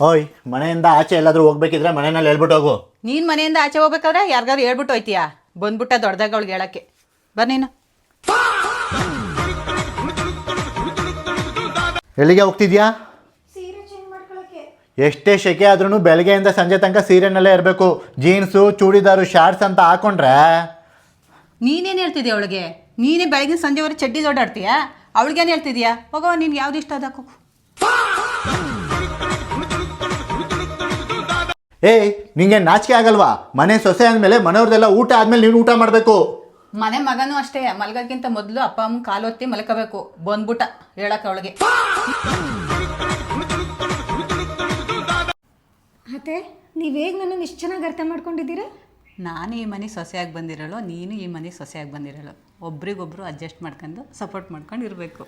ಓಯ್, ಮನೆಯಿಂದ ಆಚೆ ಎಲ್ಲಾದ್ರೂ ಹೋಗ್ಬೇಕಿದ್ರೆ ಮನೆಯಲ್ಲಿ ಹೇಳ್ಬಿಟ್ಟು ಹೋಗು. ನೀನು ಮನೆಯಿಂದ ಆಚೆ ಹೋಗ್ಬೇಕಾದ್ರೆ ಯಾರಿಗಾರು ಹೇಳ್ಬಿಟ್ಟು ಹೋಯ್ತೀಯಾ? ಬಂದ್ಬಿಟ್ಟ ದೊಡ್ಡದಾಗ ಅವಳಿಗೆ ಹೇಳಕ್ಕೆ. ನೀನು ಎಲ್ಲಿಗೆ ಹೋಗ್ತಿದ್ಯಾ? ಎಷ್ಟೇ ಶೆಕೆ ಆದ್ರೂ ಬೆಳಗ್ಗೆಯಿಂದ ಸಂಜೆ ತನಕ ಸೀರೆನಲ್ಲೇ ಇರಬೇಕು. ಜೀನ್ಸು, ಚೂಡಿದಾರು, ಶಾರ್ಟ್ಸ್ ಅಂತ ಹಾಕೊಂಡ್ರೆ ನೀನೇನು ಹೇಳ್ತಿದ್ಯಾ ಅವಳಿಗೆ? ನೀನೇ ಬೆಳಗಿನ ಸಂಜೆವರೆಗೆ ಚಡ್ಡಿ ದೊಡ್ಡಾಡ್ತೀಯಾ? ಅವಳಿಗೇನು ಹೇಳ್ತಿದ್ಯಾ? ಹೋಗೋ, ನೀನು ಯಾವ್ದು ಇಷ್ಟ ಅದಕ್ಕೂ. ಏಯ್, ನಿಂಗೆ ನಾಚಿಕೆ ಆಗಲ್ವಾ? ಮನೆ ಸೊಸೆ ಅಂದಮೇಲೆ ಮನೆಯವ್ರದೆಲ್ಲ ಊಟ ಆದ್ಮೇಲೆ ನೀನು ಊಟ ಮಾಡಬೇಕು. ಮನೆ ಮಗನೂ ಅಷ್ಟೇ, ಮಲ್ಗೋಕ್ಕಿಂತ ಮೊದಲು ಅಪ್ಪ ಅಮ್ಮ ಕಾಲೊತ್ತಿ ಮಲ್ಕೋಬೇಕು. ಬಂದ್ಬಿಟ್ಟ ಹೇಳಕ್ಕೆ ಅವಳಿಗೆ. ಅತ್ತೆ, ನೀವು ಹೇಗೆ ನನ್ನನ್ನು ಇಷ್ಟು ಚೆನ್ನಾಗಿ ಅರ್ಥ ಮಾಡ್ಕೊಂಡಿದ್ದೀರಾ? ನಾನು ಈ ಮನೆ ಸೊಸೆಯಾಗಿ ಬಂದಿರೋಳು, ನೀನು ಈ ಮನೆ ಸೊಸೆಯಾಗಿ ಬಂದಿರೋಳು. ಒಬ್ರಿಗೊಬ್ರು ಅಡ್ಜಸ್ಟ್ ಮಾಡ್ಕೊಂಡು ಸಪೋರ್ಟ್ ಮಾಡ್ಕೊಂಡು ಇರಬೇಕು.